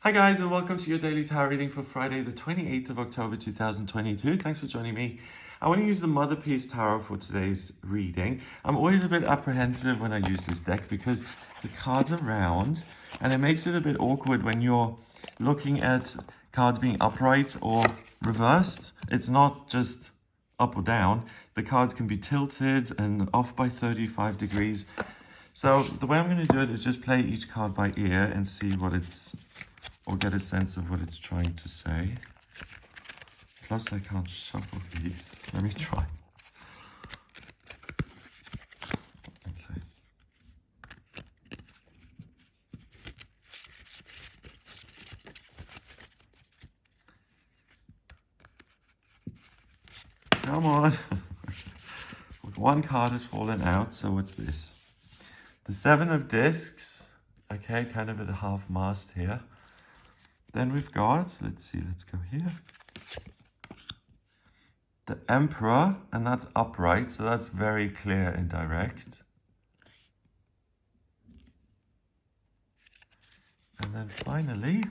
Hi guys, and welcome to your daily tarot reading for Friday the 28th of October 2022. Thanks for joining me. I want to use the Mother Peace Tarot for today's reading. I'm always a bit apprehensive when I use this deck because the cards are round and it makes it a bit awkward when you're looking at cards being upright or reversed. It's not just up or down. The cards can be tilted and off by 35 degrees. So the way I'm going to do it is just play each card by ear and see what it's, or get a sense of what it's trying to say. Plus I can't shuffle these. Let me try. Okay. Come on. One card has fallen out, so what's this? The Seven of Discs. Okay, kind of at a half mast here. Then we've got, let's go here. The Emperor, and that's upright, so that's very clear and direct. And then finally,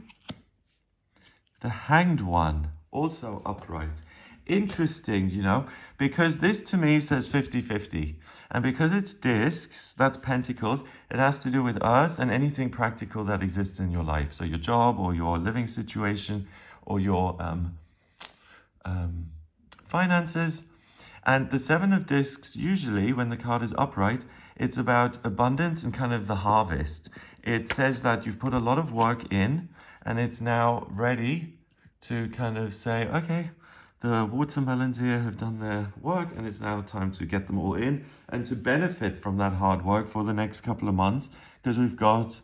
the Hanged One, also upright. Interesting, you know, because this to me says 50-50. And because it's discs, that's pentacles, it has to do with earth and anything practical that exists in your life. So your job or your living situation or your finances. And the Seven of Discs, usually when the card is upright, it's about abundance and kind of the harvest. It says that you've put a lot of work in and it's now ready to kind of say, okay, the watermelons here have done their work and it's now time to get them all in and to benefit from that hard work for the next couple of months, because we've got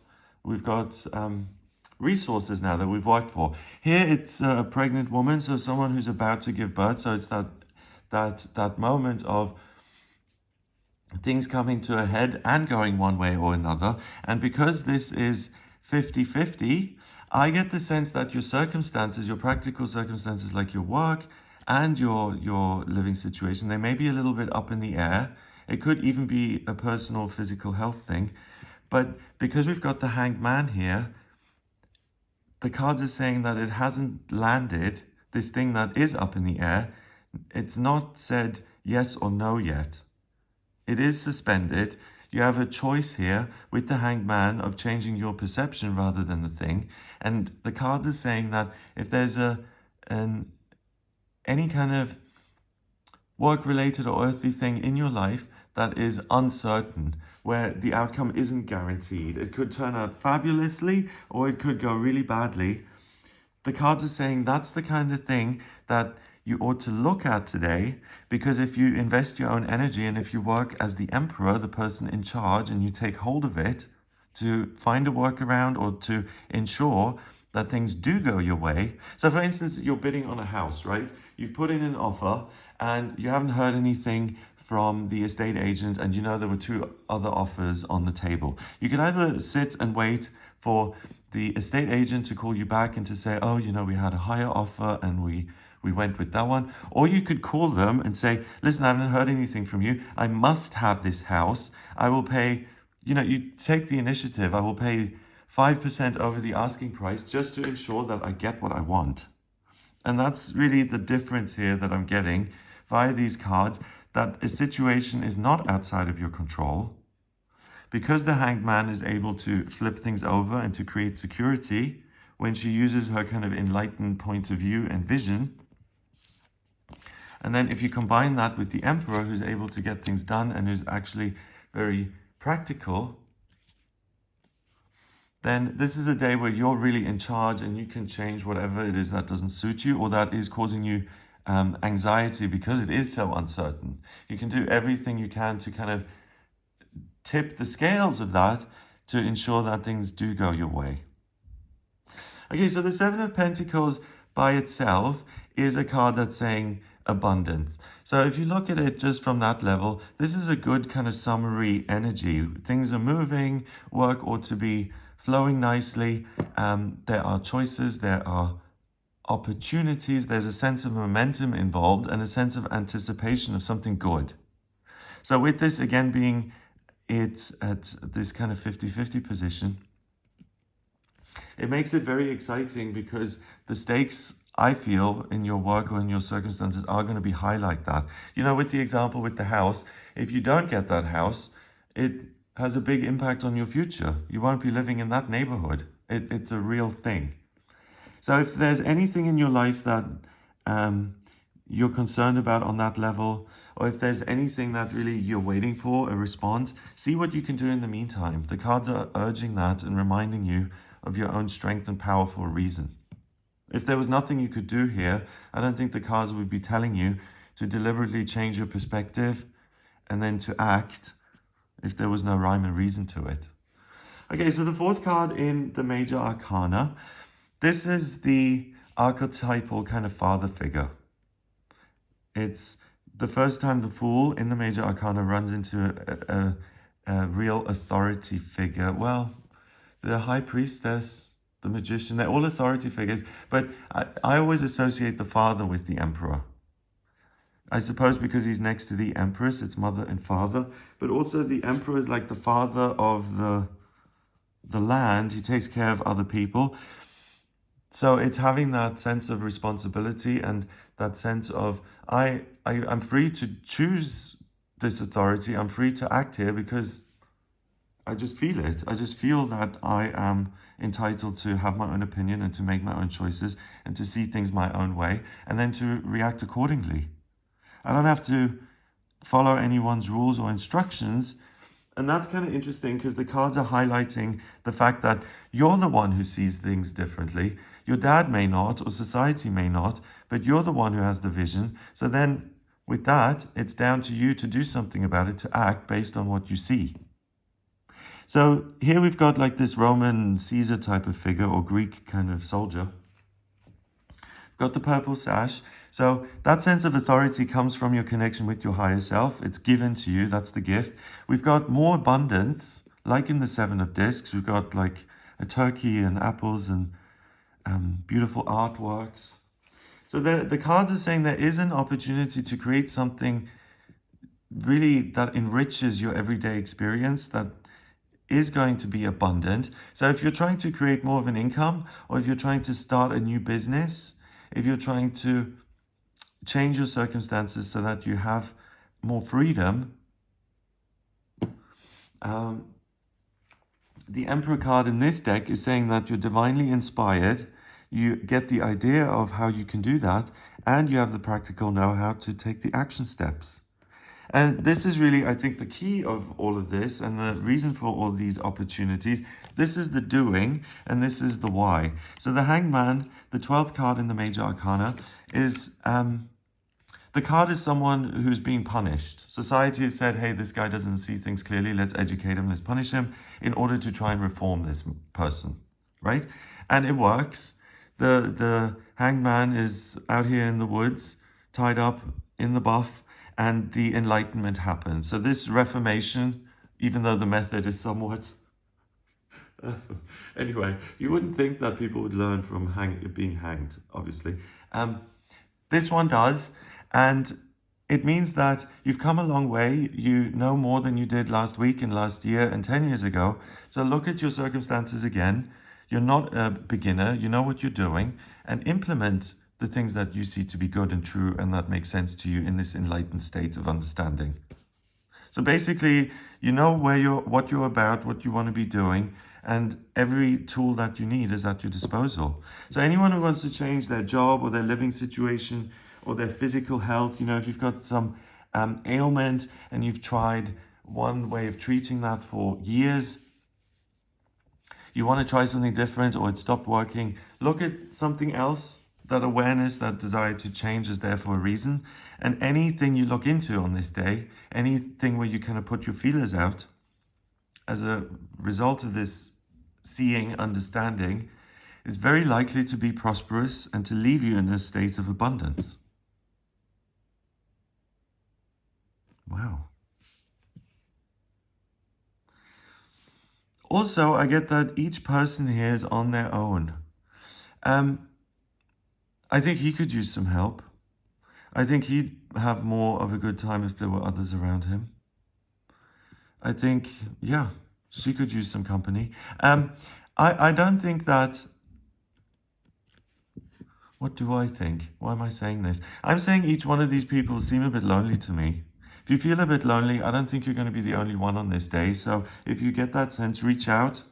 resources now that we've worked for. Here it's a pregnant woman, so someone who's about to give birth. So it's that moment of things coming to a head and going one way or another. And because this is 50-50, I get the sense that your circumstances, your practical circumstances like your work and your living situation, they may be a little bit up in the air. It could even be a personal physical health thing. But because we've got the Hanged Man here, the cards are saying that it hasn't landed, this thing that is up in the air. It's not said yes or no yet. It is suspended. You have a choice here with the Hanged Man of changing your perception rather than the thing. And the cards are saying that if there's any kind of work-related or earthly thing in your life that is uncertain, where the outcome isn't guaranteed, it could turn out fabulously or it could go really badly. The cards are saying that's the kind of thing that you ought to look at today, because if you invest your own energy and if you work as the Emperor, the person in charge, and you take hold of it to find a workaround or to ensure that things do go your way. So for instance, you're bidding on a house, right? You've put in an offer and you haven't heard anything from the estate agent, and you know there were two other offers on the table. You can either sit and wait for the estate agent to call you back and to say, oh, you know, we had a higher offer and we went with that one. Or you could call them and say, listen, I haven't heard anything from you. I must have this house. I will pay, you know, you take the initiative. I will pay 5% over the asking price just to ensure that I get what I want. And that's really the difference here that I'm getting via these cards, that a situation is not outside of your control. Because the Hanged Man is able to flip things over and to create security when she uses her kind of enlightened point of view and vision. And then if you combine that with the Emperor, who's able to get things done and who's actually very practical, then this is a day where you're really in charge and you can change whatever it is that doesn't suit you or that is causing you anxiety because it is so uncertain. You can do everything you can to kind of tip the scales of that to ensure that things do go your way. Okay, so the Seven of Pentacles by itself is a card that's saying abundance. So if you look at it just from that level, this is a good kind of summary energy. Things are moving, work ought to be flowing nicely. There are choices, there are opportunities, there's a sense of momentum involved and a sense of anticipation of something good. So with this again being it's at this kind of 50-50 position, it makes it very exciting because the stakes, I feel, in your work or in your circumstances are going to be high like that. You know, with the example with the house, if you don't get that house, it has a big impact on your future. You won't be living in that neighborhood. It's a real thing. So if there's anything in your life that you're concerned about on that level, or if there's anything that really you're waiting for a response, see what you can do in the meantime. The cards are urging that and reminding you of your own strength and power for a reason. If there was nothing you could do here, I don't think the cards would be telling you to deliberately change your perspective and then to act if there was no rhyme and reason to it. Okay, so the fourth card in the major arcana, this is the archetypal kind of father figure. It's the first time the Fool in the major arcana runs into a real authority figure. Well, the High Priestess, the Magician, they're all authority figures, but I always associate the father with the Emperor. I suppose because he's next to the Empress, it's mother and father, but also the Emperor is like the father of the land. He takes care of other people. So it's having that sense of responsibility and that sense of, I'm free to choose this authority. I'm free to act here because I just feel it. I just feel that I am entitled to have my own opinion and to make my own choices and to see things my own way and then to react accordingly. I don't have to follow anyone's rules or instructions. And that's kind of interesting because the cards are highlighting the fact that you're the one who sees things differently. Your dad may not, or society may not, but you're the one who has the vision. So then with that, it's down to you to do something about it, to act based on what you see. So here we've got like this Roman Caesar type of figure or Greek kind of soldier. We've got the purple sash. So that sense of authority comes from your connection with your higher self. It's given to you. That's the gift. We've got more abundance, like in the Seven of Discs. We've got like a turkey and apples and beautiful artworks. So the cards are saying there is an opportunity to create something really that enriches your everyday experience, that is going to be abundant. So if you're trying to create more of an income, or if you're trying to start a new business, if you're trying to change your circumstances so that you have more freedom, the Emperor card in this deck is saying that you're divinely inspired, you get the idea of how you can do that, and you have the practical know-how to take the action steps. And this is really, I think, the key of all of this and the reason for all these opportunities. This is the doing and this is the why. So the Hangman, the 12th card in the major arcana, is the card is someone who's being punished. Society has said, hey, this guy doesn't see things clearly. Let's educate him. Let's punish him in order to try and reform this person, right? And it works. The Hangman is out here in the woods, tied up in the buff, and the Enlightenment happens. So this reformation, even though the method is somewhat... anyway, you wouldn't think that people would learn from being hanged, obviously. This one does, and it means that you've come a long way. You know more than you did last week and last year and 10 years ago. So look at your circumstances again. You're not a beginner. You know what you're doing, and implement the things that you see to be good and true and that make sense to you in this enlightened state of understanding. So basically, you know what you're about, what you want to be doing, and every tool that you need is at your disposal. So anyone who wants to change their job or their living situation or their physical health, you know, if you've got some ailment and you've tried one way of treating that for years, you want to try something different or it stopped working, look at something else. That awareness, that desire to change is there for a reason. And anything you look into on this day, anything where you kind of put your feelers out, as a result of this seeing, understanding, is very likely to be prosperous and to leave you in a state of abundance. Wow. Also, I get that each person here is on their own. I think he could use some help. I think he'd have more of a good time if there were others around him. I think, yeah, she could use some company. I don't think that... What do I think? Why am I saying this? I'm saying each one of these people seem a bit lonely to me. If you feel a bit lonely, I don't think you're going to be the only one on this day. So if you get that sense, reach out.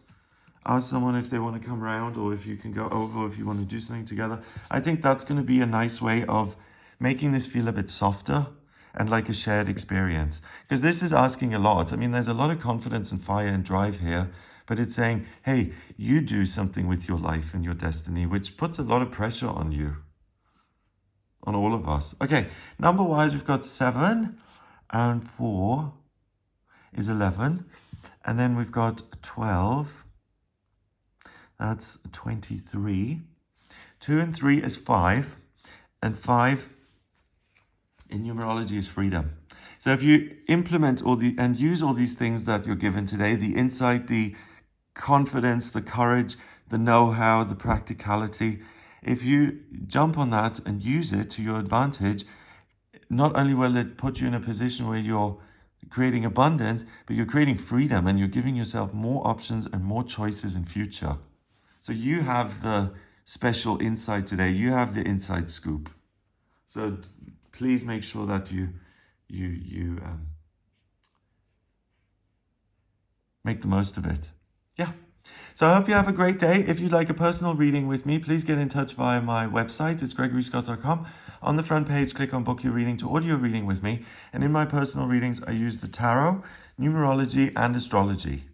Ask someone if they want to come round, or if you can go over, or if you want to do something together. I think that's going to be a nice way of making this feel a bit softer and like a shared experience. Because this is asking a lot. I mean, there's a lot of confidence and fire and drive here, but it's saying, hey, you do something with your life and your destiny, which puts a lot of pressure on you, on all of us. Okay, number-wise, we've got 7, and 4 is 11. And then we've got 12. That's 23. 2 and 3 is 5. And 5 in numerology is freedom. So if you implement and use all these things that you're given today, the insight, the confidence, the courage, the know-how, the practicality, if you jump on that and use it to your advantage, not only will it put you in a position where you're creating abundance, but you're creating freedom, and you're giving yourself more options and more choices in future. So you have the special insight today. You have the inside scoop. So please make sure that you make the most of it. Yeah. So I hope you have a great day. If you'd like a personal reading with me, please get in touch via my website. It's gregoryscott.com. On the front page, click on Book Your Reading to audio reading with me. And in my personal readings, I use the tarot, numerology, and astrology.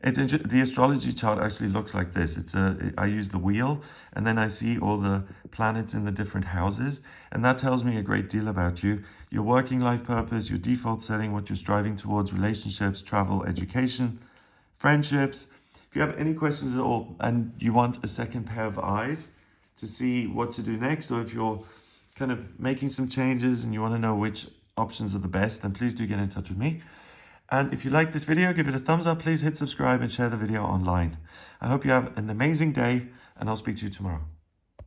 The astrology chart actually looks like this. I use the wheel, and then I see all the planets in the different houses, and that tells me a great deal about you, your working life purpose, your default setting, what you're striving towards, relationships, travel, education, friendships. If you have any questions at all and you want a second pair of eyes to see what to do next, or if you're kind of making some changes and you want to know which options are the best, then please do get in touch with me. And if you like this video, give it a thumbs up, please hit subscribe and share the video online. I hope you have an amazing day, and I'll speak to you tomorrow.